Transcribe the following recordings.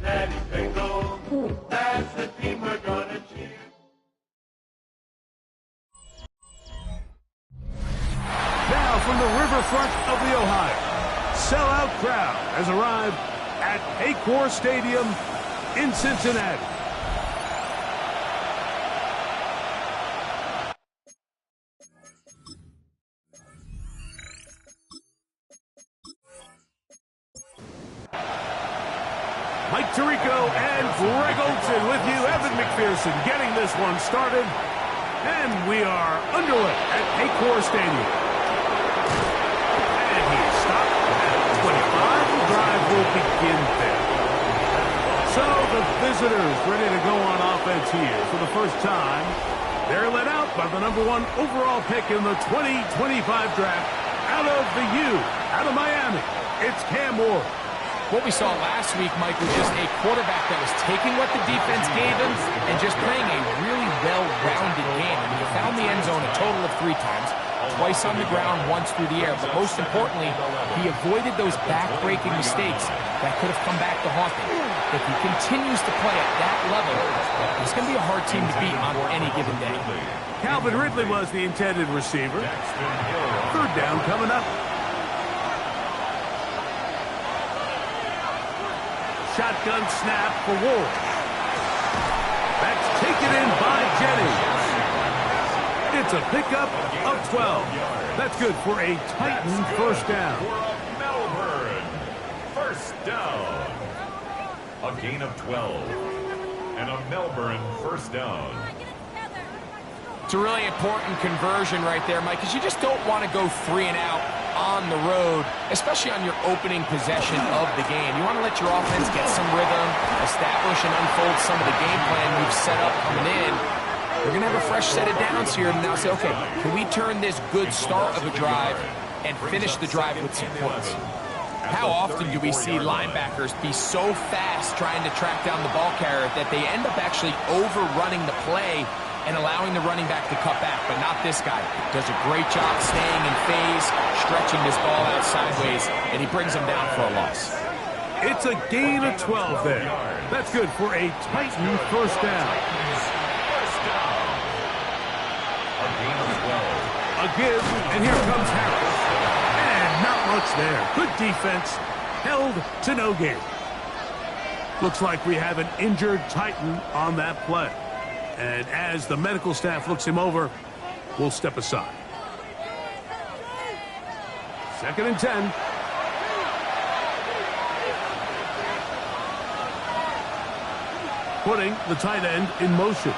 Daddy Bengals, that's the team we're gonna cheer. Now from the riverfront of the Ohio, sellout crowd has arrived at Paycor Stadium in Cincinnati. Mike Tirico and Greg Olson with you. Evan McPherson getting this one started. And we are underway at Paycor Stadium. And he is stopped at 25. The drive will begin there. So the visitors ready to go on offense here for the first time. They're led out by the #1 overall pick in the 2025 draft out of the U, out of Miami. It's Cam Ward. What we saw last week, Mike, was just a quarterback that was taking what the defense gave him and just playing a really well-rounded game. I mean, he found the end zone a total of 3 times, twice on the ground, once through the air. But most importantly, he avoided those back-breaking mistakes that could have come back to haunt him. If he continues to play at that level, it's going to be a hard team to beat on any given day. Calvin Ridley was the intended receiver. 3rd down coming up. Shotgun snap for Ward. That's taken in by Jennings. It's a pickup of 12. That's good for a Titan first down. Melbourne, first down. A gain of 12. And a Melbourne first down. It's a really important conversion right there, Mike, because you just don't want to go 3 and out on the road, especially on your opening possession of the game. You want to let your offense get some rhythm, establish and unfold some of the game plan you've set up coming in. They're going to have a fresh set of downs here and now say, okay, can we turn this good start of a drive and finish the drive with some points? How often do we see linebackers be so fast trying to track down the ball carrier that they end up actually overrunning the play and allowing the running back to cut back, but not this guy. Does a great job staying in phase, stretching this ball out sideways, and he brings him down for a loss. It's a gain of 12 there. That's good for a Titan first down. A gain of 12. A give, and here comes Harris. And not much there. Good defense, held to no gain. Looks like we have an injured Titan on that play. And as the medical staff looks him over, we'll step aside. 2nd and 10. Putting the tight end in motion.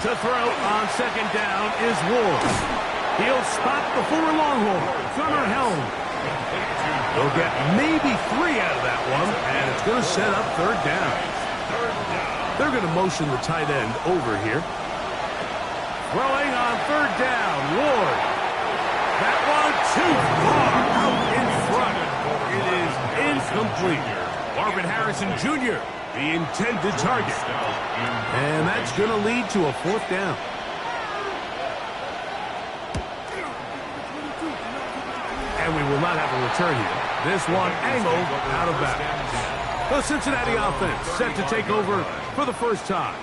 To throw on 2nd down is Ward. He'll spot the former Longhorn, Gunnar Helm. They'll get maybe 3 out of that one, and it's going to set up 3rd down. They're going to motion the tight end over here. Throwing on 3rd down, Ward. That one too far out in front. It is incomplete. Marvin Harrison Jr., the intended target. And that's going to lead to a 4th down. And we will not have a return here. This one angled out of bounds. The Cincinnati offense set to take over for the first time.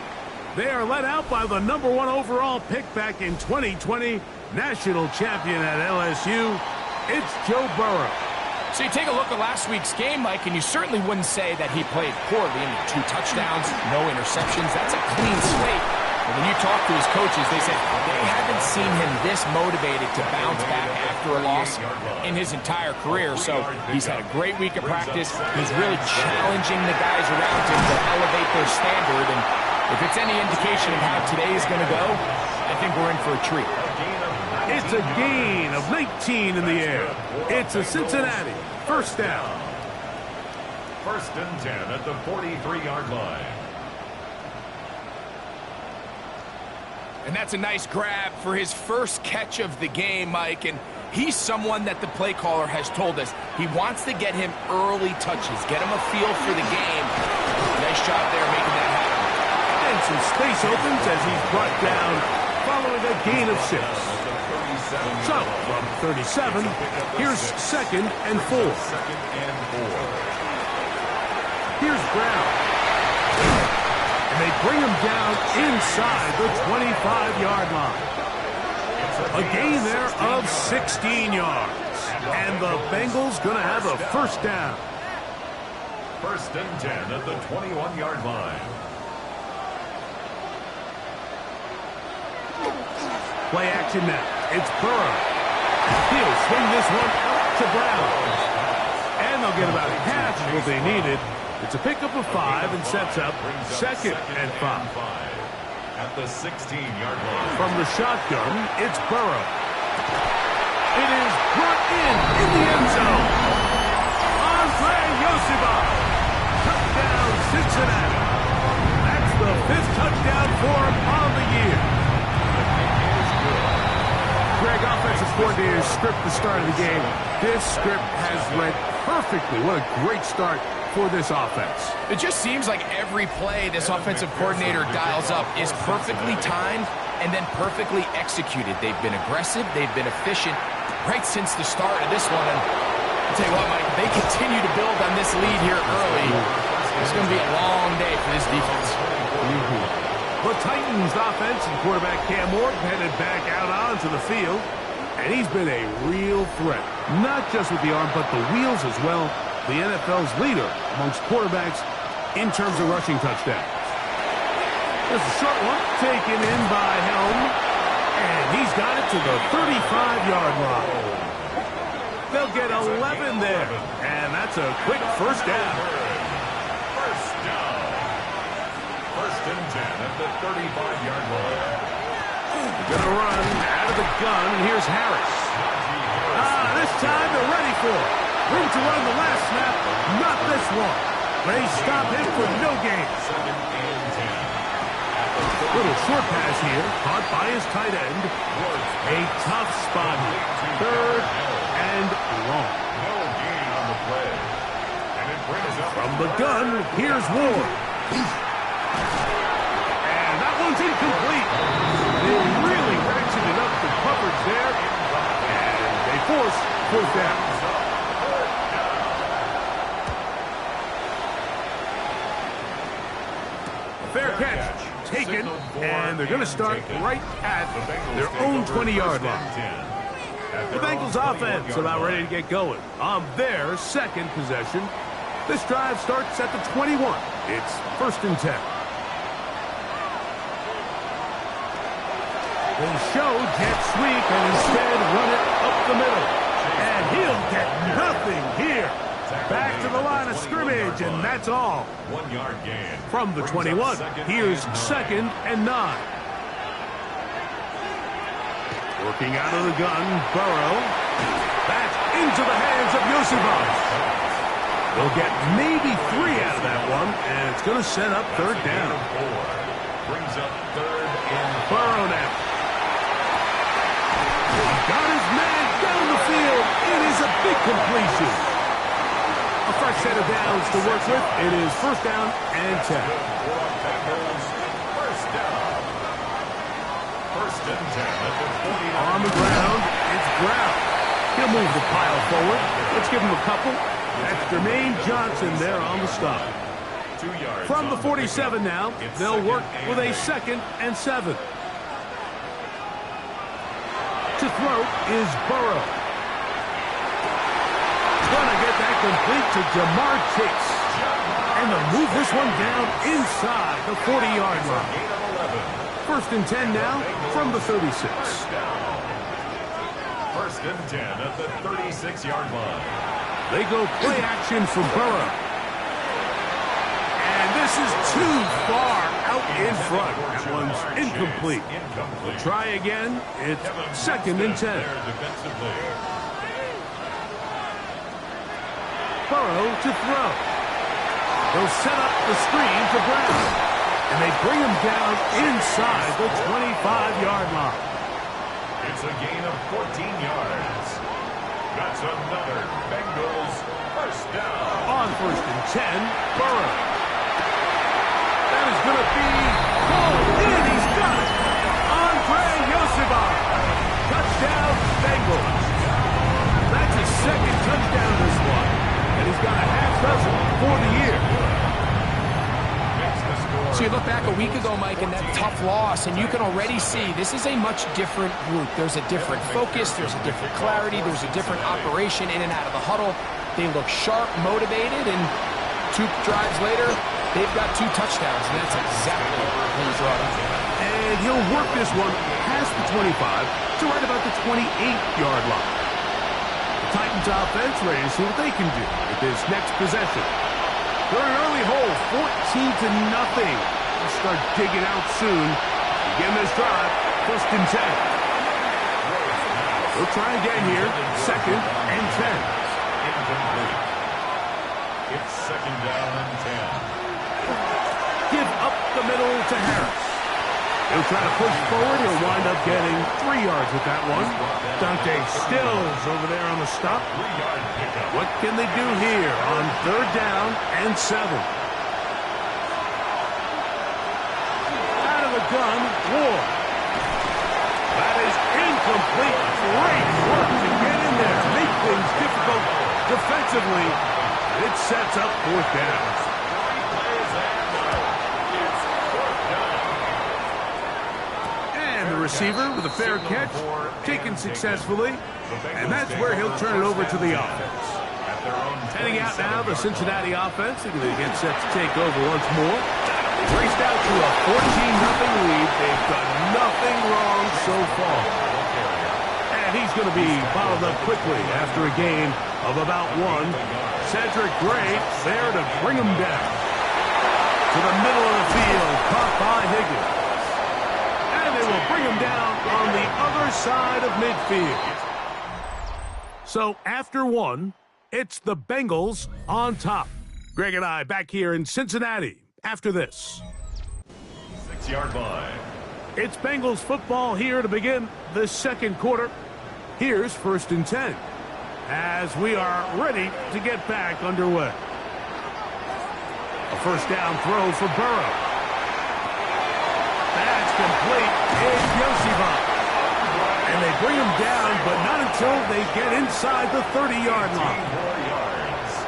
They are led out by the #1 overall pick back in 2020, national champion at LSU. It's Joe Burrow. So you take a look at last week's game, Mike, and you certainly wouldn't say that he played poorly. I mean, 2 touchdowns, no interceptions. That's a clean slate. And when you talk to his coaches, they say they haven't seen him this motivated to bounce back after a loss in his entire career. So he's had a great week of practice. He's really challenging the guys around him to elevate their standard. And if it's any indication of how today is going to go, I think we're in for a treat. It's a gain of 19 in the air. It's a Cincinnati first down. 1st and 10 at the 43-yard line. And that's a nice grab for his first catch of the game, Mike. And he's someone that the play caller has told us he wants to get him early touches, get him a feel for the game. Nice job there making that happen. And some space opens as he's brought down following a gain of 6. So, from 37, here's 2nd and 4. Here's Brown. And they bring him down inside the 25-yard line. A gain there of 16 yards. And the Bengals going to have a first down. 1st and 10 at the 21-yard line. Play action now. It's Burrow. He'll swing this one out to Brown. And they'll get about half of what they needed. It's a pickup of 5 and sets up 2nd and 5. At the 16-yard line. From the shotgun, it's Burrow. It is brought in the end zone. Andre Yosibov. Touchdown, Cincinnati. That's the 5th touchdown for him on the year. Greg, offensive coordinator script the start of the game. This script has read perfectly. What a great start for this offense. It just seems like every play this offensive coordinator dials up is perfectly timed and then perfectly executed. They've been aggressive. They've been efficient right since the start of this one. And I'll tell you what, Mike, they continue to build on this lead here early. It's going to be a long day for this defense. The Titans offense and quarterback Cam Morton headed back out onto the field. And he's been a real threat. Not just with the arm, but the wheels as well. The NFL's leader amongst quarterbacks in terms of rushing touchdowns. There's a short one taken in by Helm. And he's got it to the 35-yard line. They'll get 11 there. And that's a quick first down. First down. 1st and 10 at the 35-yard line. Gonna run out of the gun. Here's Harris. This time they're ready for it. Room to run the last snap. Not this one. They stop him for no gain. Little short pass here. Caught by his tight end. A tough spot. 3rd and long. No gain on the play. And it brings up From the gun, here's Ward. And that one's incomplete. They really ratcheted up the coverage there. And they force 4th down. Fair catch taken, and they're going to start right at their own 20-yard line. The Bengals offense about ready to get going on their 2nd possession. This drive starts at the 21. It's 1st and 10. They show jet sweep and instead run it up the middle. And he'll get nothing here. Back to the line of scrimmage, and that's all. 1-yard gain. From the 21, here's 2nd and 9. Working out of the gun, Burrow. Back into the hands of Yosibov. They'll get maybe 3 out of that one, and it's going to set up 3rd down. Brings up 3rd and Burrow now. He got his man down the field. It is a big completion. A fresh set of downs to work with. It is 1st down and 10. First down. 1st and 10 at the 49. On the ground, it's Brown. He'll move the pile forward. Let's give him a couple. That's Jermaine Johnson there on the stop. 2 yards. From the 47 now, they'll work with a 2nd and 7. To throw is Burrow. Gonna get that complete to Jamar Chase. And they'll move this one down inside the 40-yard line. 1st and 10 now from the 36. 1st and 10 at the 36-yard line. They go play action for Burrow. And this is too far out in front. That one's incomplete. Try again. It's 2nd and 10. Burrow to throw. They'll set up the screen to Brown. And they bring him down inside the 25-yard line. It's a gain of 14 yards. That's another Bengals first down. On 1st and 10, Burrow. That is going to be pulled in. He's got it. Andre Yosibov. Touchdown, We look back a week ago, Mike, and that tough loss, and you can already see this is a much different group. There's a different focus, there's a different clarity, there's a different operation in and out of the huddle. They look sharp, motivated, and 2 drives later, they've got 2 touchdowns, and that's exactly what he brought up. And he'll work this one past the 25 to right about the 28-yard line. The Titans offense ready to see what they can do with this next possession. They're an early hole, 14-0. They'll start digging out soon. Begin this drive, 1st and 10. We'll try again here, 2nd and 10. It's 2nd down and 10. Give up the middle to Harris. He'll try to push forward. He'll wind up getting 3 yards with that one. Dante Stills over there on the stop. 3-yard pickup. What can they do here on 3rd down and 7? Out of the gun, Ward. That is incomplete. Great work to get in there. Make things difficult defensively. It sets up 4th down. Receiver with a fair catch, taken successfully, and that's where he'll turn it over to the offense. Heading out now, the Cincinnati offense, they're going to get set to take over once more. They've raced out to a 14-0 lead. They've done nothing wrong so far. And he's going to be bottled up quickly after a game of about 1. Cedric Gray there to bring him down. To the middle of the field, caught by Higgins. They will bring him down on the other side of midfield. So after 1, it's the Bengals on top. Greg and I back here in Cincinnati after this. 6-yard line. It's Bengals football here to begin the 2nd quarter. Here's 1st and 10 as we are ready to get back underway. A 1st down throw for Burrow. That's complete. It's Yoshiba. And they bring him down, but not until they get inside the 30-yard line.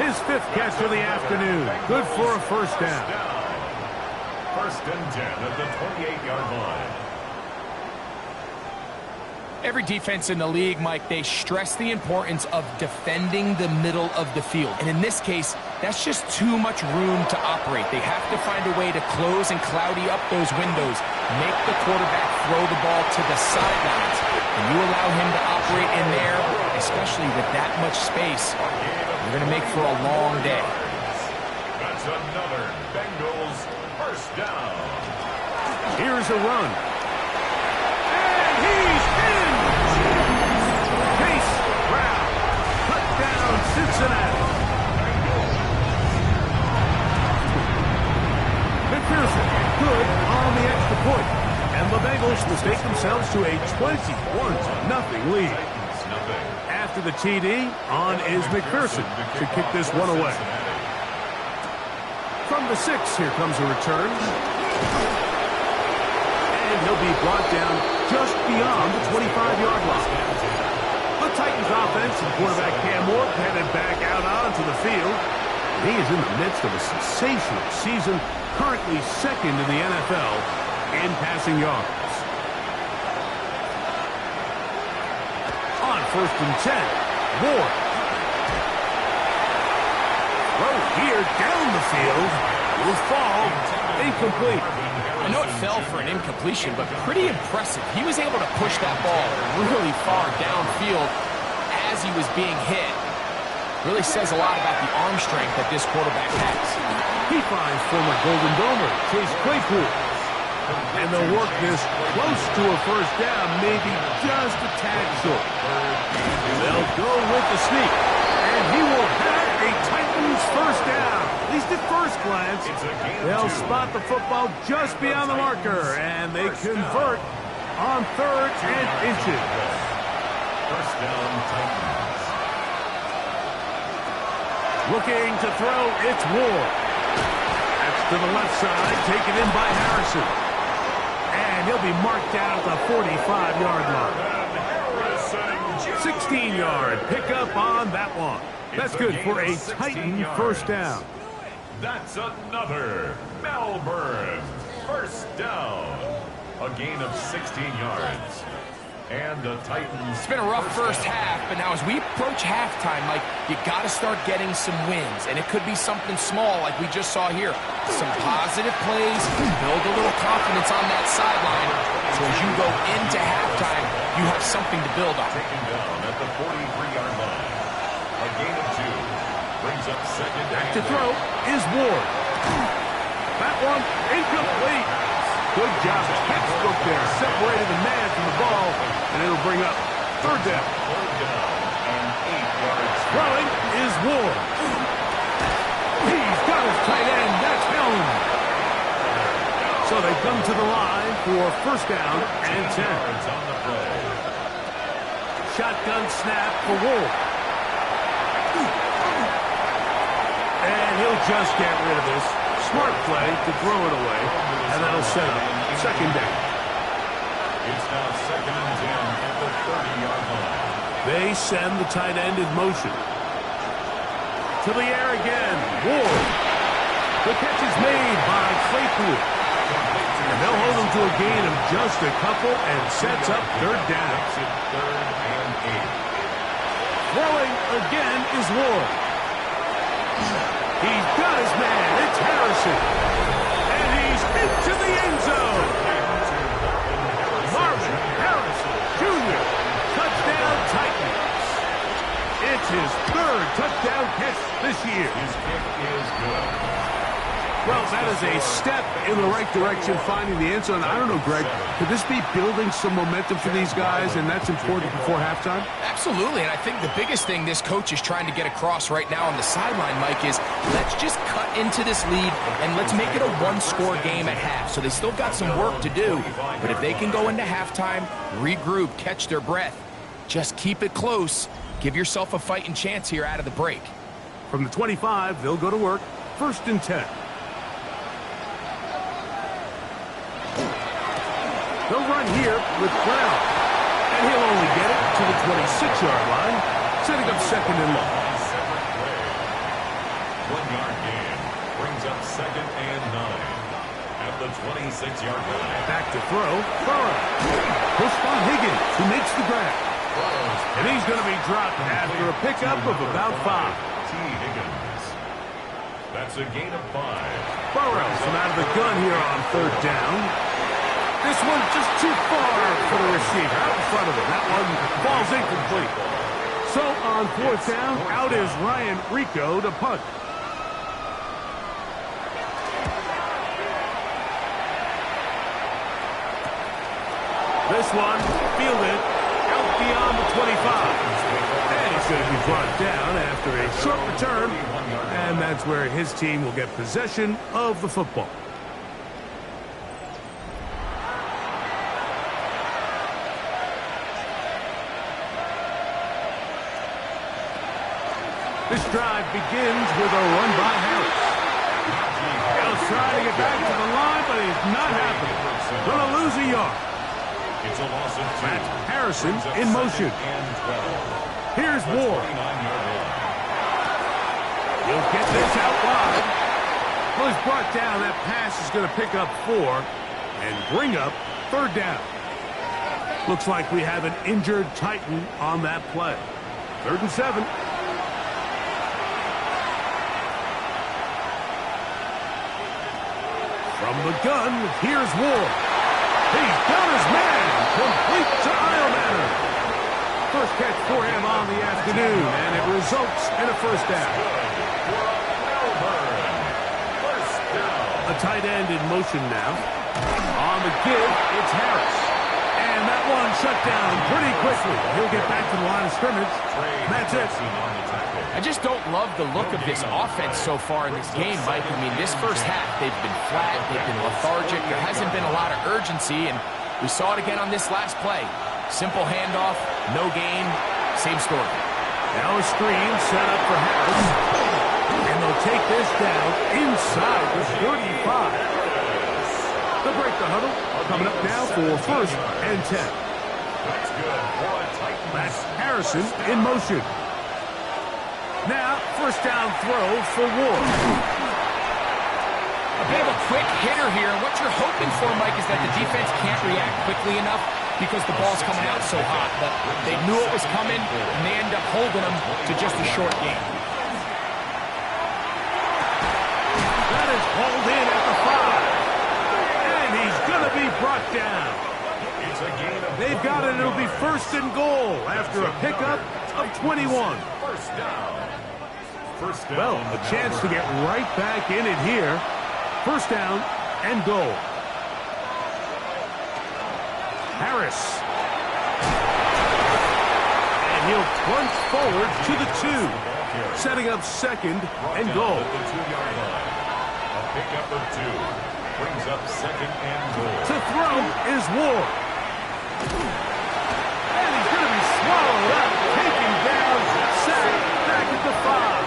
His 5th catch of the afternoon. Good for a 1st down. 1st and 10 at the 28-yard line. Every defense in the league, Mike, they stress the importance of defending the middle of the field. And in this case, that's just too much room to operate. They have to find a way to close and cloudy up those windows, make the quarterback throw the ball to the sidelines. And you allow him to operate in there, especially with that much space, you're going to make for a long day. That's another Bengals 1st down. Here's a run. And he's in! Case Brown. Touchdown, Cincinnati. McPherson, good on the extra point. And the Bengals mistake themselves to a 21-0 lead. After the TD, on is McPherson to kick this one away. From the 6, here comes a return. And he'll be brought down just beyond the 25-yard line. The Titans offense and quarterback Cam Ward headed back out onto the field. He is in the midst of a sensational season, currently 2nd in the NFL in passing yards. On 1st and 10, Ward. Throw here down the field. Will fall. Incomplete. I know it fell for an incompletion, but pretty impressive. He was able to push that ball really far downfield as he was being hit. Really says a lot about the arm strength that this quarterback has. He finds former Golden Domer Chase Claypool. And they'll work this close to a 1st down, maybe just a tad short. They'll go with the sneak. And he will have a Titans 1st down. At least at first glance, they'll spot the football just beyond the marker, and they convert on 3rd and inches. 1st down, Titans. Looking to throw, it's Ward. That's to the left side, taken in by Harrison. And he'll be marked down at the 45-yard line. 16-yard pickup on that one. That's good for a Titan 1st down. That's another Melbourne first down. A gain of 16 yards. And the Titans... It's been a rough first half, but now as we approach halftime, Mike, you got to start getting some wins. And it could be something small like we just saw here. Some positive plays, build a little confidence on that sideline. So as you go into halftime, you have something to build on. Taken down at the 43-yard line. A gain of 2. Brings up second. Back to throw is Ward. That one incomplete. Good job. Textbook there. Separated the man from the ball, and it'll bring up third down. Third down and 8 yards. Throwing is Ward. He's got his tight end. That's Helm. So they come to the line for first down and 10. Yards on the play. Shotgun snap for Ward. And he'll just get rid of this. Smart play to throw it away, and that'll set up second down. It's now second and 10 at the 30-yard line. They send the tight end in motion. To the air again. Ward. The catch is made by Claypool. And they'll hold him to a gain of just a couple and sets up third down. Third and 8. Throwing again is Ward. He's got his man. It's Harrison. And he's into the end zone. Marvin Harrison Jr. Touchdown Titans. It's his third touchdown catch this year. His kick is good. Well, that is a step in the right direction, finding the end zone. I don't know, Greg, could this be building some momentum for these guys, and that's important before halftime? Absolutely, and I think the biggest thing this coach is trying to get across right now on the sideline, Mike, is let's just cut into this lead and let's make it a one-score game at half. So they still got some work to do, but if they can go into halftime, regroup, catch their breath, just keep it close, give yourself a fighting chance here out of the break. From the 25, they'll go to work, first and 10. They'll run here with Brown, and he'll only get it to the 26-yard line, setting up second and long. 1-yard gain brings up second and 9 at the 26-yard line. Back to throw, Burrow. Pushed by Higgins, who makes the grab. And he's going to be dropped after a pickup of about 5. T. Higgins. That's a gain of 5. Burrow from out of the gun here on third down. This one's just too far for the receiver, out in front of him. That one falls incomplete. So on fourth down, out is Ryan Rico to punt. This one fielded out beyond the 25. And he's going to be brought down after a short return. And that's where his team will get possession of the football. This drive begins with a run by Harris. He'll try to get back to the line, but it's not happening. Going to lose a yard. It's a loss of 2. Matt Harrison in motion. Here's Ward. He'll get this out wide. Well, he's brought down. That pass is going to pick up 4 and bring up third down. Looks like we have an injured Titan on that play. 3rd and 7. From the gun, here's Ward. He's got his man. Complete to Iomanner. First catch for him on the afternoon, and it results in a first down. A tight end in motion now. On the give, it's Harris. And that one shut down pretty quickly. He'll get back to the line of scrimmage. That's it. I just don't love the look of this offense so far in this game, Mike. I mean, this first half, they've been flat, they've been lethargic. There hasn't been a lot of urgency, and we saw it again on this last play. Simple handoff, no gain, same story. Now a screen set up for Harris. And they'll take this down inside the 35. They'll break the huddle. Coming up now for first and 10. That's good for a Titan. That's Harrison in motion. Now, first down throw for Ward. A bit of a quick hitter here. What you're hoping for, Mike, is that the defense can't react quickly enough because the ball's coming out so hot. But they knew it was coming, and they end up holding them to just a short game. That is hauled in at the 5. And he's going to be brought down. It's a gain of They've got it. It'll be first and goal after a pickup of 21. first down. First down. Well, a chance to get right back in it here. First down and goal. Harris. And he'll plunge forward to the 2. Setting up second and goal. At the 2-yard line. A pickup of 2. Brings up second and goal. To throw is Ward. And he's going to be swallowed up. Taken down. Sacked back at the 5.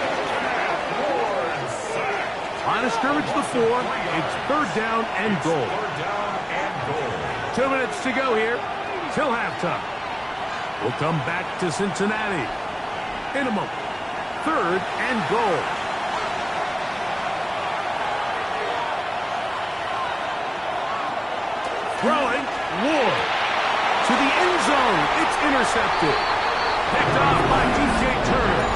Line of scrimmage to the 4. It's third down and goal. Third down and goal. 2 minutes to go here till halftime. We'll come back to Cincinnati in a moment. Third and goal. Throwing, Ward. To the end zone. It's intercepted. Picked off by DJ Turner.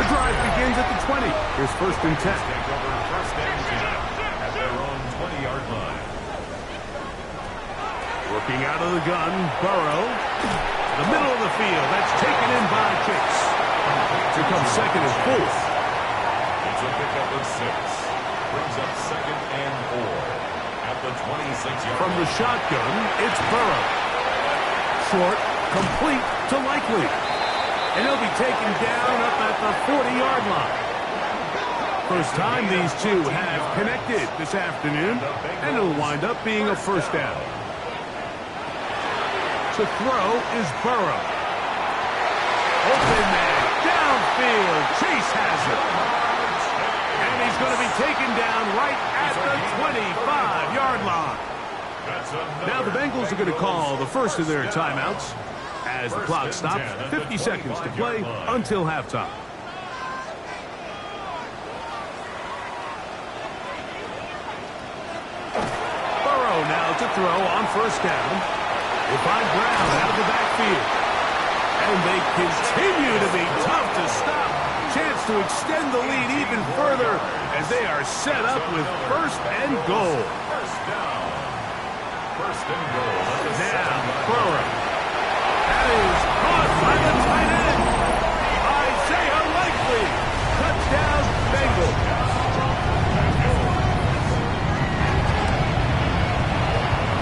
The drive begins at the 20. Here's first and 10. Take over first and 10 at their own 20-yard line. Working out of the gun, Burrow. The middle of the field. That's taken in by Chase. Here comes second and 4. It's a pickup of 6. Brings up second and 4 at the 26-yard From the shotgun, it's Burrow. Short, complete to Likely. And he'll be taken down up at the 40-yard line. First time these two have connected this afternoon, and it'll wind up being a first down. To throw is Burrow. Open man, downfield, Chase has it. And he's going to be taken down right at the 25-yard line. Now the Bengals are going to call the first of their timeouts as the clock stops. 50 seconds to play until halftime. Burrow now to throw on first down. They find Brown out of the backfield. And they continue to be tough to stop. Chance to extend the lead even further as they are set up with first and goal. First down. First and goal. Now, Burrow. That is caught by the tight end. Isaiah Likely. Touchdown, Bengals.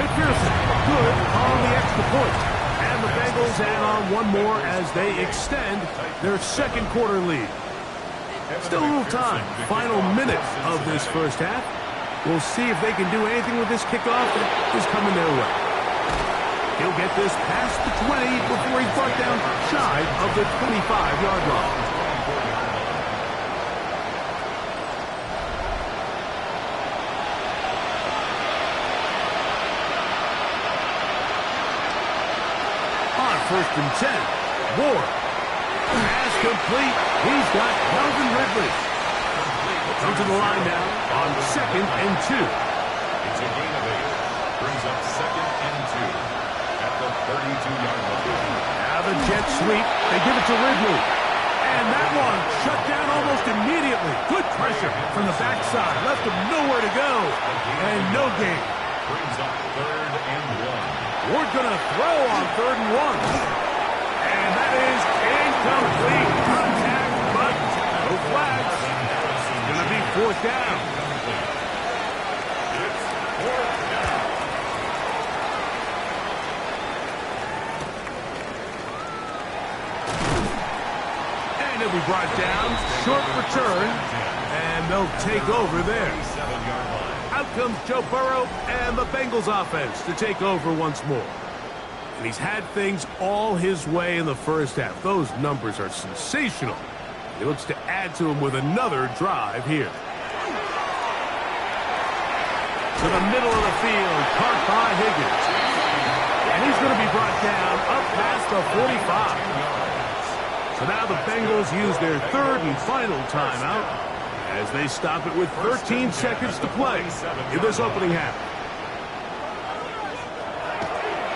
McPherson, good on the extra point. And the Bengals add on one more as they extend their second quarter lead. Still a little time. Final minute of this first half. We'll see if they can do anything with this kickoff that is coming their way. He'll get this past the 20 before he's brought down shy of the 25-yard line. On first and 10, Ward. Pass complete. He's got Calvin Ridley. Comes to the line now on second and 2. It's a gain of 8. Brings up second and 2 at the 32-yard line. Now the jet sweep. They give it to Ridley. And that one shut down almost immediately. Good pressure from the backside. Left him nowhere to go. And no gain. Brings up third and 1. Ward going to throw on third and 1. And that is incomplete. Contact, but no flags. Going to be fourth down. It's fourth down. And he'll be brought down. Short return. And they'll take over there. 7-yard line. Out comes Joe Burrow and the Bengals offense to take over once more. And he's had things all his way in the first half. Those numbers are sensational. He looks to add to them with another drive here. To the middle of the field, caught by Higgins. And he's going to be brought down up past the 45. So now the Bengals use their third and final timeout as they stop it with 13 seconds to play in this opening half.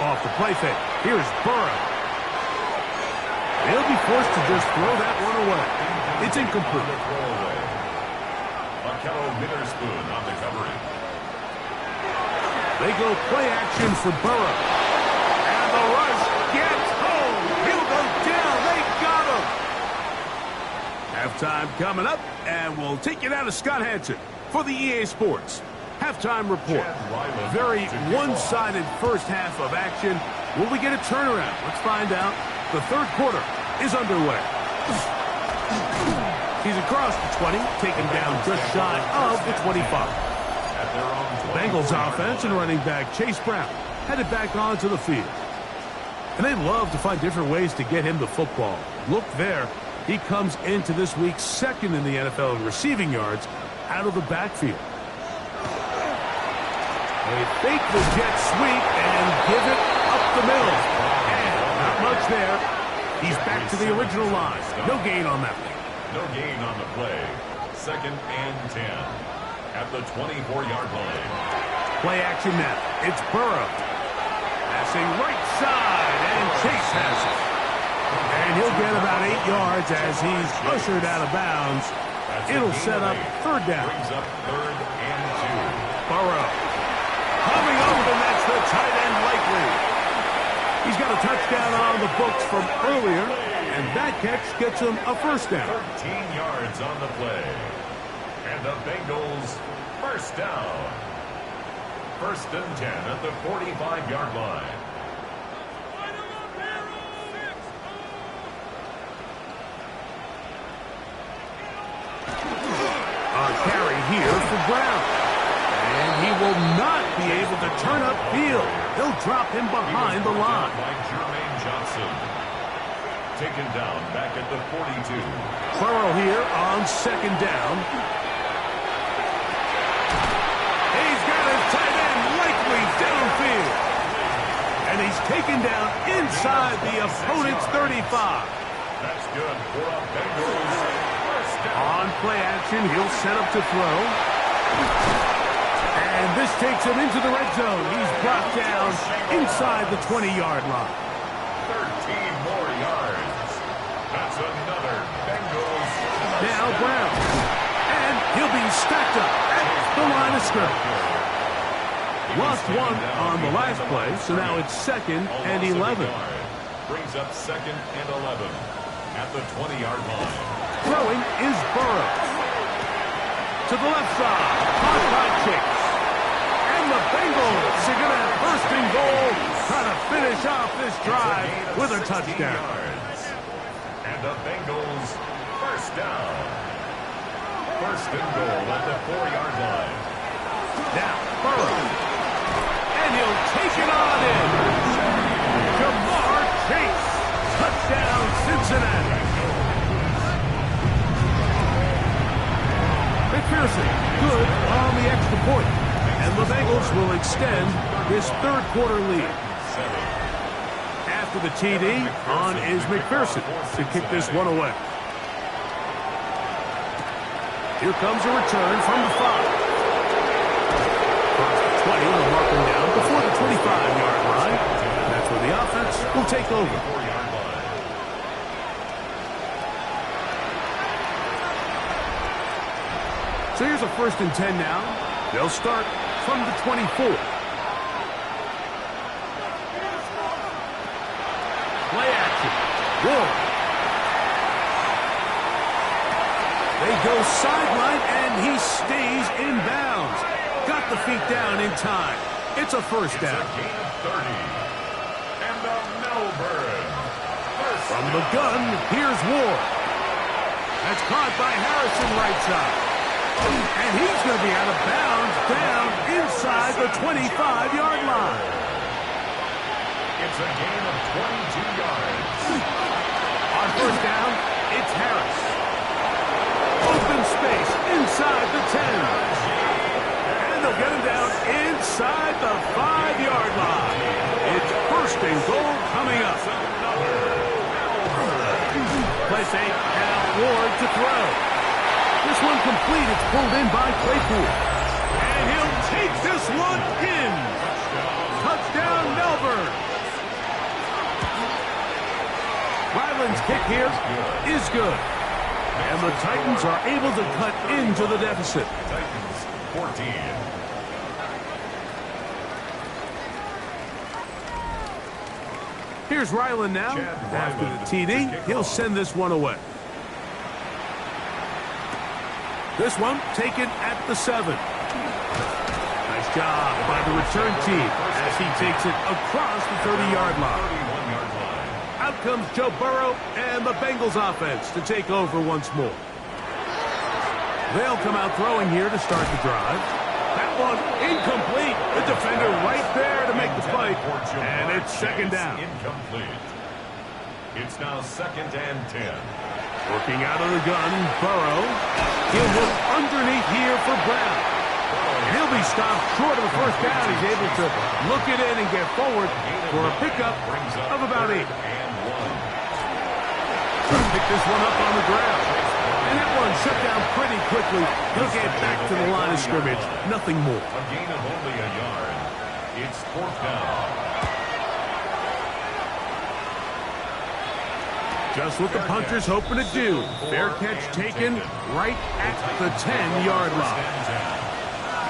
Off the play fake. Here's Burrow. They'll be forced to just throw that one away. It's incomplete. Witherspoon on the coverage. They go play action for Burrow. And the rush gets home. He'll go down. They got him. Halftime coming up, and we'll take you down to Scott Hansen for the EA Sports Halftime Report. Very one-sided first half of action. Will we get a turnaround? Let's find out. The third quarter is underway. He's across the 20, taken down just shy of the 25. The Bengals offense and running back Chase Brown headed back onto the field. And they love to find different ways to get him the football. Look there. He comes into this week second in the NFL in receiving yards out of the backfield. They fake the jet sweep and give it up the middle. And not much there. He's back to the original line. No gain on that one. No gain on the play. 2nd and 10 at the 24-yard line. Play action now. It's Burrow. Passing right side, and Chase has it. And he'll get about 8 yards as he's ushered out of bounds. It'll set up third down. Brings up 3rd and 2. Burrow. Coming open, that's the tight end likely. He's got a touchdown on the books from earlier, and that catch gets him a first down. 13 yards on the play. And the Bengals first down. 1st and 10 at the 45-yard line. A carry here for Brown. And he will not be able to turn upfield. They'll drop him behind the line. By Jermaine Johnson. Taken down back at the 42. Burrow here on 2nd down. He's got his tight end likely downfield. And he's taken down inside the opponent's 35. That's good for a Bengals first down. On play action, he'll set up to throw. And this takes him into the red zone. He's brought down inside the 20-yard line. 13 more yards. That's another Bengals. Now Brown. And he'll be stacked up at the line of scrimmage. Lost one on the last play, so now it's 2nd and 11. Brings up 2nd and 11 at the 20-yard line. Throwing is Burrow. To the left side. Caught by Chase. And the Bengals are going to have first and goal. Trying to finish off this drive with a touchdown. And the Bengals first down. 1st and goal at the 4-yard line. Now Burrow. And he'll take it on in. Jamar Chase. Touchdown, Cincinnati. McPherson, good on the extra point. And the Bengals will extend this third quarter lead. After the TD, on is McPherson to kick this one away. Here comes a return from the 5. Across the 20, they'll mark him down before the 25-yard line. And that's where the offense will take over. So here's a 1st and 10 now. They'll start from the 24. Play action. Whoa. They go sideline, and he stays in bounds. Got the feet down in time. It's a first down. It's a gain of 30. And the Melbourne. From the gun, here's Ward. That's caught by Harrison right side. And he's going to be out of bounds down inside the 25-yard line. It's a gain of 22 yards. On first down, it's Harris. Open space inside the 10. And they'll get him down inside the 5-yard line. It's 1st and goal coming up. Play fake, now Ward to throw. This one complete. It's pulled in by Claypool. And he'll take this one in. Touchdown, Melbourne. Ryland's kick here is good. And the Titans are able to cut into the deficit. Titans 14. Here's Ryland now. After the TD, he'll send this one away. This one taken at the 7. Nice job by the return team as he takes it across the 30-yard line. Out comes Joe Burrow and the Bengals offense to take over once more. They'll come out throwing here to start the drive. That one incomplete. The defender right there to make the fight. And it's second down. Incomplete. It's now 2nd and 10. Working out of the gun, Burrow. He'll look underneath here for Brown. And he'll be stopped short of the first down. He's able to look it in and get forward for a pickup of about 8. Pick this one up on the ground. And that one shut down pretty quickly. He'll get back to the line of scrimmage. Nothing more. A gain of only a yard. It's 4th down. Just what the punter's hoping to do. Fair catch taken right at the 10-yard line.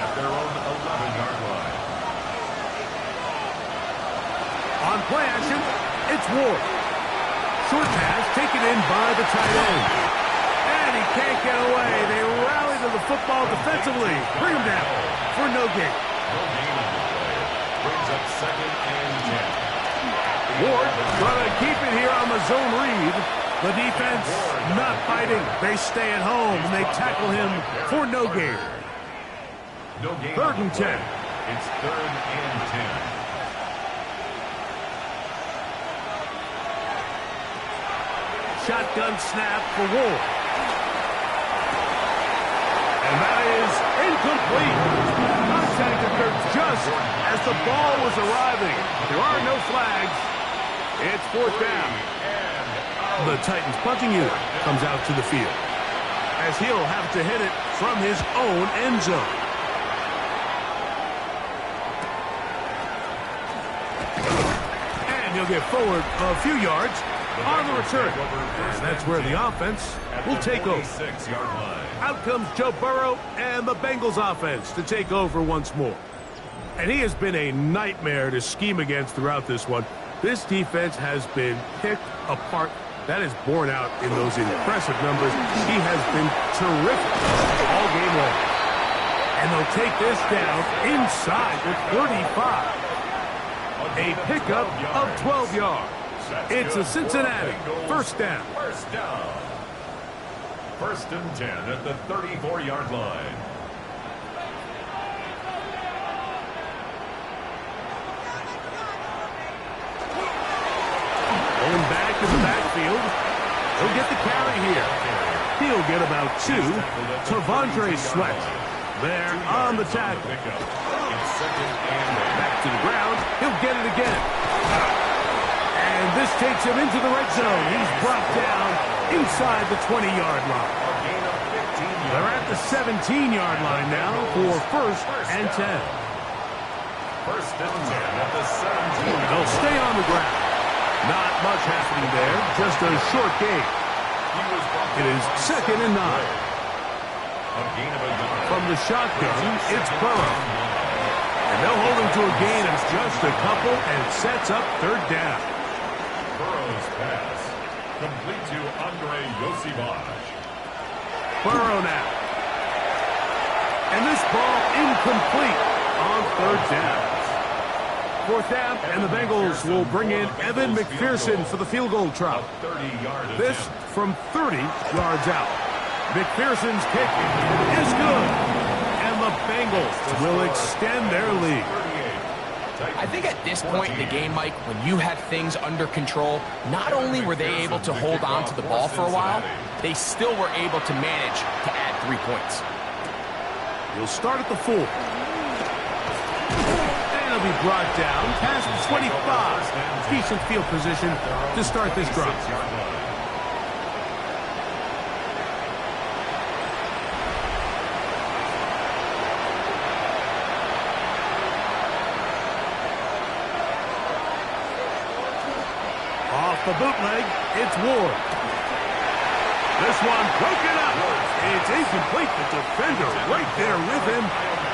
At their own 11-yard line. On play action, it's Ward. Short pass taken in by the tight end. And he can't get away. They rally to the football defensively. Bring him down for no gain. No gain on the play. Brings up 2nd and 10. Ward trying to keep it here on the zone read. The defense not fighting. They stay at home and they tackle him for no gain. No gain. 3rd and 10. It's 3rd and 10. Shotgun snap for Ward. And that is incomplete. Contact occurred just as the ball was arriving. There are no flags. It's 4th down. The Titans punting unit comes out to the field as he'll have to hit it from his own end zone. And he'll get forward a few yards on the return. And that's where the offense will take over. Out comes Joe Burrow and the Bengals offense to take over once more. And he has been a nightmare to scheme against throughout this one. This defense has been picked apart. That is borne out in those impressive numbers. He has been terrific all game long. And they'll take this down inside the 35. A pickup of 12 yards. It's a Cincinnati 1st down. 1st down. 1st and 10 at the 34-yard line. Going back to the backfield. He'll get the carry here. He'll get about 2. Tavondre Sweat there on the tackle. Back to the ground. He'll get it again. And this takes him into the red zone. He's brought down inside the 20-yard line. They're at the 17-yard line now for 1st and 10. 1st and 10 at the 17. They'll stay on the ground. Not much happening there. Just a short gain. It is 2nd and 9. From the shotgun, it's Burrow. And they'll hold him to a gain of just a couple, and it sets up 3rd down. Burrow's pass complete to Andre Yosibaj. Burrow now. And this ball incomplete on 3rd down. 4th down, and the Bengals will bring in Evan McPherson for the field goal try. This from 30 yards out. McPherson's kick is good. And the Bengals will extend their lead. I think at this point in the game, Mike, when you have things under control, not only were they able to hold on to the ball for a while, they still were able to manage to add 3 points. He'll start at the 4. And he'll be brought down past the 25. Decent field position to start this drive. the bootleg, it's Ward. This one broken up. It's incomplete. The defender right there with him.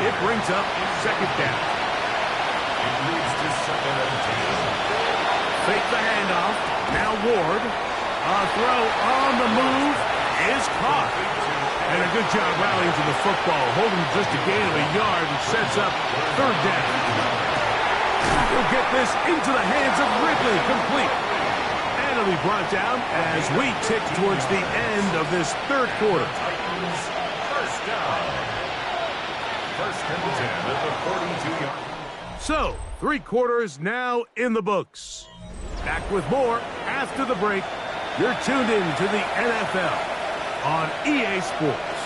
It brings up second down. It leads to second and 10. Fake the handoff. Now Ward. A throw on the move is caught. And a good job rallying to the football. Holding just a gain of a yard and sets up third down. He'll get this into the hands of Ridley. Complete. And it'll be brought down as we tick towards the end of this third quarter. Titans, first down. First and 10 at the 42-yard. So, 3 quarters now in the books. Back with more after the break. You're tuned in to the NFL on EA Sports.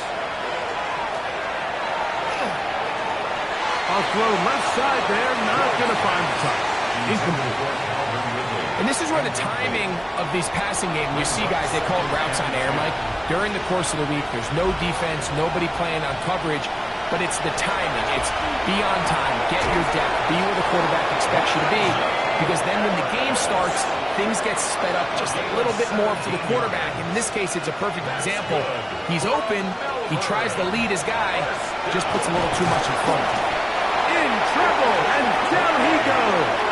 I'll throw left side there, not going to find the top. Incomplete. And this is where the timing of these passing games, you see guys, they call it routes on air, Mike. During the course of the week, there's no defense, nobody playing on coverage, but it's the timing. It's be on time, get your depth, be where the quarterback expects you to be, because then when the game starts, things get sped up just a little bit more for the quarterback. In this case, it's a perfect example. He's open, he tries to lead his guy, just puts a little too much in front of him. In trouble, and down he goes.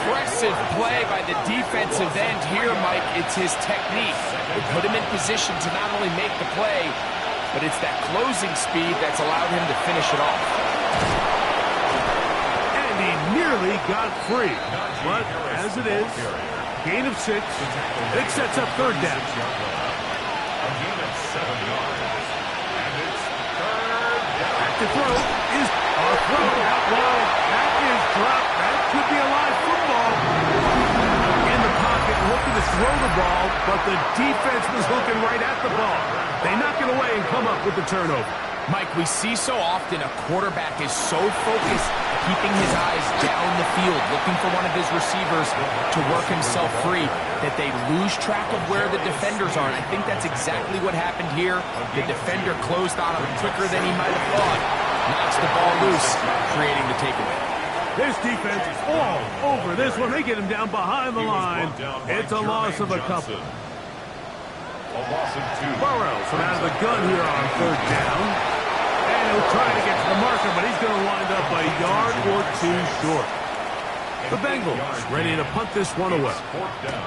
Impressive play by the defensive end here, Mike. It's his technique. It put him in position to not only make the play, but it's that closing speed that's allowed him to finish it off. And he nearly got free. But as it is, gain of 6. It sets up third down. A gain of 7 yards. And it's third down. Back to throw is a throw out wide. That is dropped. That could be a live football. In the pocket, looking to throw the ball, but the defense was looking right at the ball. They knock it away and come up with the turnover. Mike, we see so often a quarterback is so focused, keeping his eyes down the field, looking for one of his receivers to work himself free, that they lose track of where the defenders are. And I think that's exactly what happened here. The defender closed on him quicker than he might have thought. Knocks the ball loose, creating the takeaway. This defense is all over this one. They get him down behind the line. It's a loss of a couple. A loss of 2. Burrows from out of the gun here on third down. And he'll try to get to the marker, but he's going to wind up a yard or 2 short. The Bengals ready to punt this one away. Fourth down.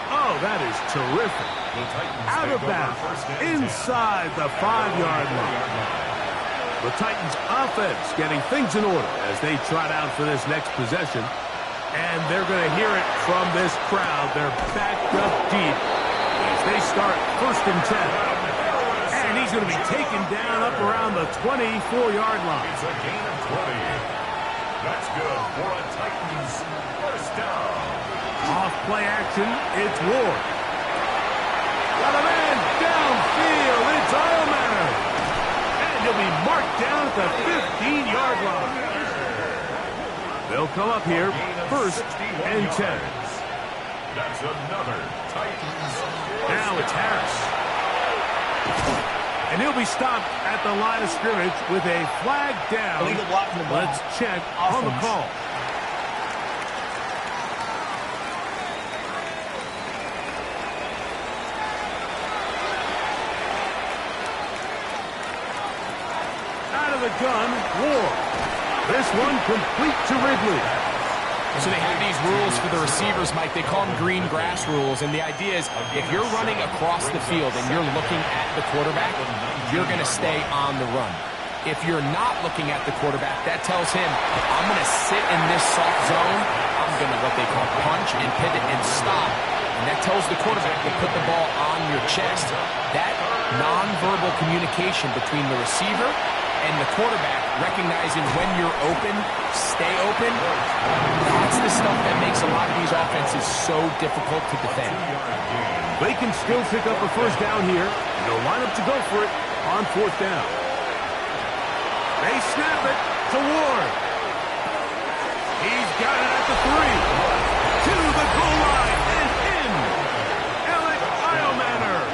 Oh, that is terrific. The Titans Out of take over bounds, first and 10. inside the 5-yard line. The Titans offense getting things in order as they trot out for this next possession. And they're going to hear it from this crowd. They're backed up deep as they start first and 10. And he's going to be taken down up around the 24-yard line. It's a gain of 20. That's good for a Titans first down. Off play action, it's Ward. Got a man downfield, it's Allmanner. And he'll be marked down at the 15-yard line. They'll come up here first and 10. That's another Titans. Now it's Harris. And he'll be stopped at the line of scrimmage with a flag down. Let's check on the call. Out of the gun, Ward. This one complete to Ridley. So they have these rules for the receivers, Mike. They call them green grass rules. And the idea is if you're running across the field and you're looking at the quarterback, you're going to stay on the run. If you're not looking at the quarterback, that tells him, I'm going to sit in this soft zone. I'm going to what they call punch and pivot and stop. And that tells the quarterback to put the ball on your chest. That nonverbal communication between the receiver and the quarterback, recognizing when you're open, stay open, that's the stuff that makes a lot of these offenses so difficult to defend. They can still pick up a first down here. They'll line up to go for it on fourth down. They snap it to Ward. He's got it at the 3. To the goal line and in. Alec Eilmanner.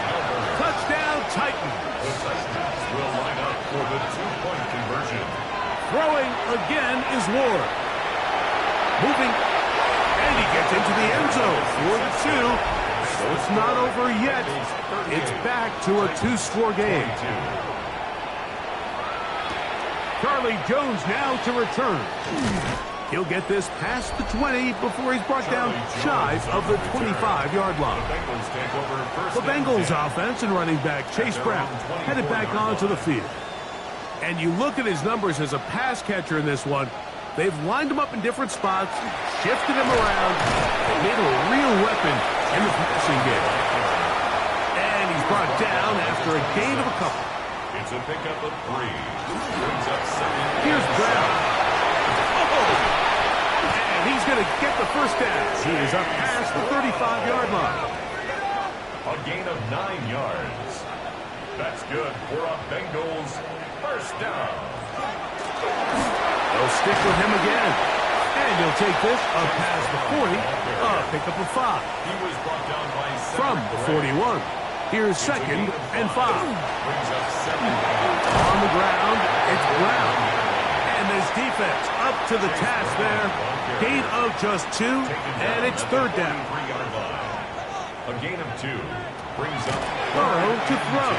Touchdown Titans. The Titans will line up for the 2-point conversion. Throw So it's not over yet. It's back to a two-score game. Charlie Jones now to return. He'll get this past the 20 before he's brought down shy of the 25-yard line. The Bengals offense and running back Chase Brown headed back onto the field. And you look at his numbers as a pass catcher in this one. They've lined him up in different spots, shifted him around, and made him a real weapon in the passing game. And he's brought down after a gain of a couple. It's a pickup of 3. Brings up 7. Here's Brown. And he's going to get the first down. He is up past the 35-yard line. A gain of 9 yards. That's good for a Bengals first down. They'll stick with him again. And he'll take this up past the 40, a pickup of 5. He was brought down by 7. From the 41. Here's 2nd and 5. Brings up 7. On the ground, it's Brown. And this defense up to the task there. Gain of just 2, and it's 3rd down. A gain of 2. Brings up Burrow to throw.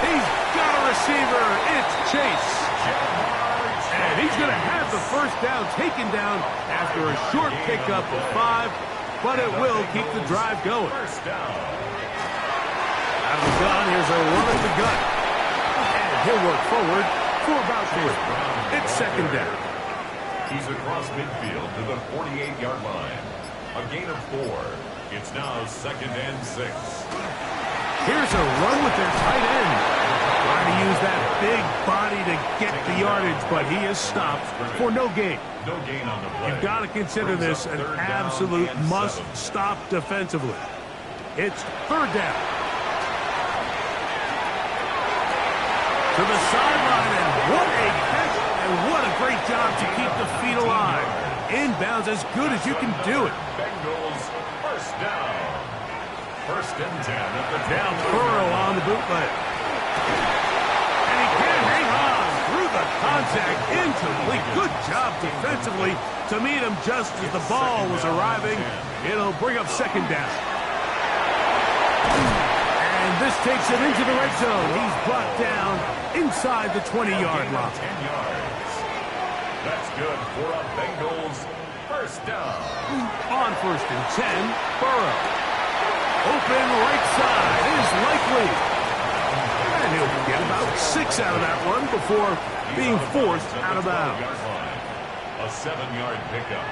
He's got a receiver. It's Chase. And he's going to have the first down taken down after a short pickup of 5, but it will keep the drive going. First down. Out of the gun, here's a run at the gut. And he'll work forward for about 3. It's 2nd down. He's across midfield to the 48-yard line. A gain of 4. It's now 2nd and 6. Here's a run with their tight end. Trying to use that big body to get the yardage, but he is stopped for no gain. No gain on the play. You've got to consider this an absolute must-stop defensively. It's 3rd down. To the sideline, and what a catch, and what a great job to keep the feet alive. Inbounds as good as you can do it. Bengals first down. 1st and 10 at the Now Burrow on the bootleg. And he can hang on through the contact. Incomplete. Good job defensively to meet him just as the ball was arriving. It'll bring up 2nd down. And this takes him into the red zone. He's brought down inside the 20-yard line. 10 yards. That's good for a Bengals first down. On 1st and 10, Burrow. Open right side is likely. And he'll get about 6 out of that one before being forced out of bounds. A 7-yard pickup.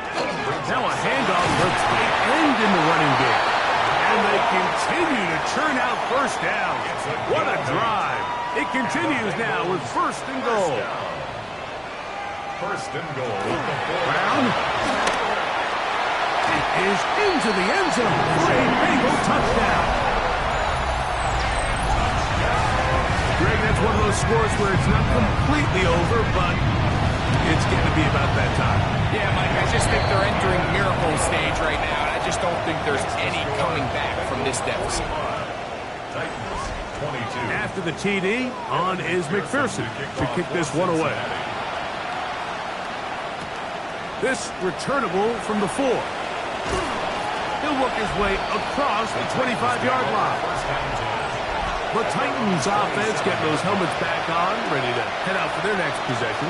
Now a handoff to tight end in the running game. And they continue to churn out first down. What a drive. It continues now with 1st and goal. 1st and goal. Brown. It is into the end zone for a Bengal touchdown. Greg, that's one of those scores where it's not completely over, but it's going to be about that time. Yeah, Mike, I just think they're entering miracle stage right now, and I just don't think there's any coming back from this deficit. Titans 22. After the TD, on is McPherson to kick this one away. This returnable from the 4. He'll work his way across the 25-yard line. The Titans offense getting those helmets back on, ready to head out for their next possession.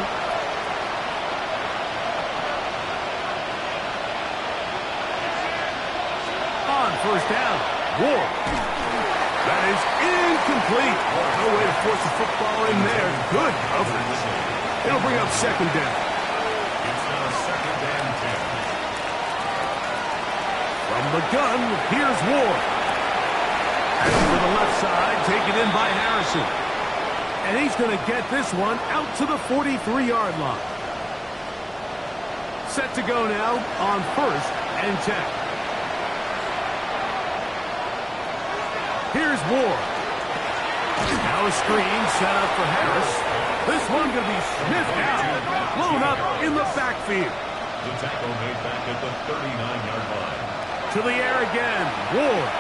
On 1st down, Ward. That is incomplete. No way to force the football in there. Good coverage. It'll bring up 2nd down. It's now 2nd and 10. From the gun, here's Ward. And to the left side, taken in by Harrison. And he's going to get this one out to the 43-yard line. Set to go now on 1st and 10. Here's Ward. Now a screen set up for Harris. This one going to be sniffed out, blown up in the backfield. The tackle made back at the 39-yard line. To the air again, Ward.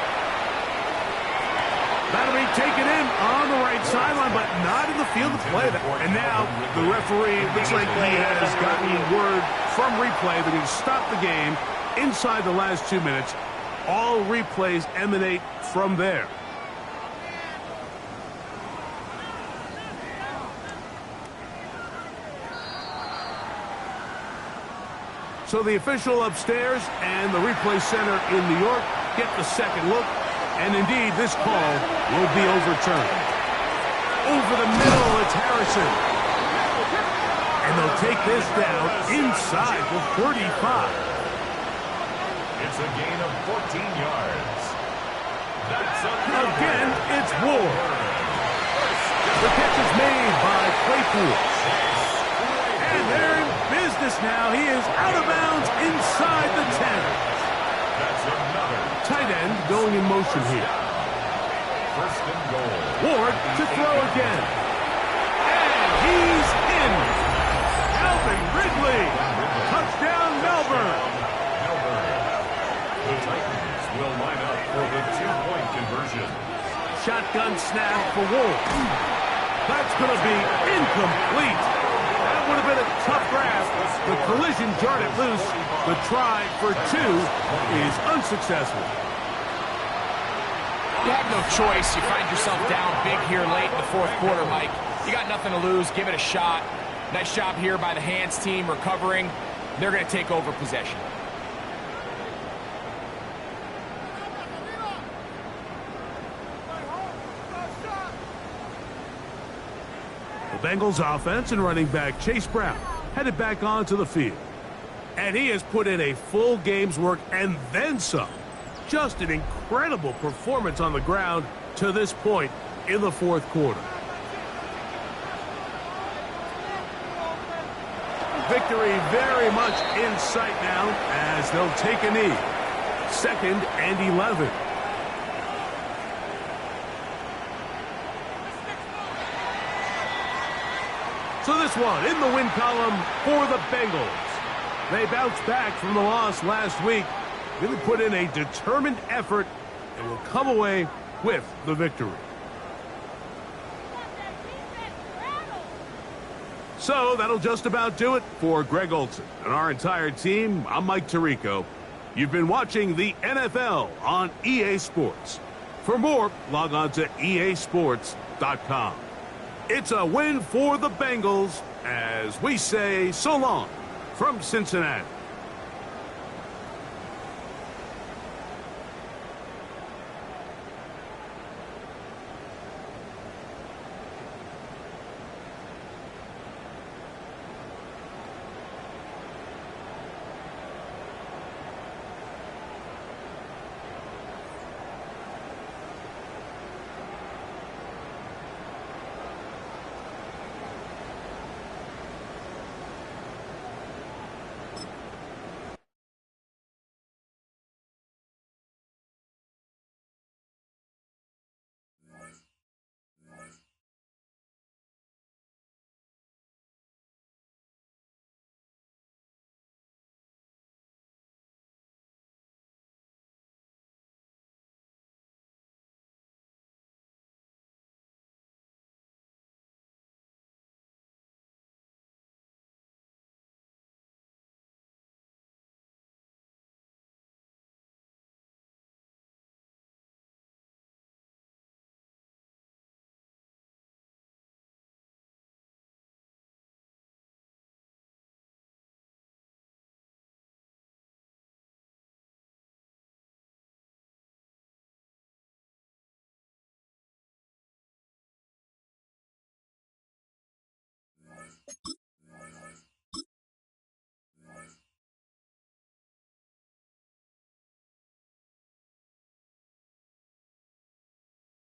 That'll be taken in on the right sideline, but not in the field of play. And now the referee looks like he has gotten word from replay that he's stopped the game inside the last 2 minutes. All replays emanate from there. So the official upstairs and the replay center in New York get the second look. And indeed, this call will be overturned. Over the middle, it's Harrison. And they'll take this down inside the 35. It's a gain of 14 yards. That's Again, it's Ward. The catch is made by Claypool. And they're in business now. He is out of bounds inside the 10. That's another Tight end going in motion here. first and goal. Ward to throw again. And he's in. Alvin Ridley. Touchdown, Melbourne. The Titans will line up for the two-point conversion. Shotgun snap for Ward. That's going to be incomplete. That would have been a tough grab. The collision jarred it loose. The try for two is unsuccessful. You have no choice. You find yourself down big here late in the fourth quarter, Mike. You got nothing to lose. Give it a shot. Nice job here by the hands team recovering. They're going to take over possession. The Bengals offense and running back Chase Brown headed back onto the field. And he has put in a full game's work and then some. Just an incredible performance on the ground to this point in the fourth quarter. Victory very much in sight now as they'll take a knee. 2nd and 11. So this one in the win column for the Bengals. They bounced back from the loss last week. Really put in a determined effort and will come away with the victory. So that'll just about do it for Greg Olson and our entire team. I'm Mike Tirico. You've been watching the NFL on EA Sports. For more, log on to easports.com. It's a win for the Bengals as we say so long from Cincinnati.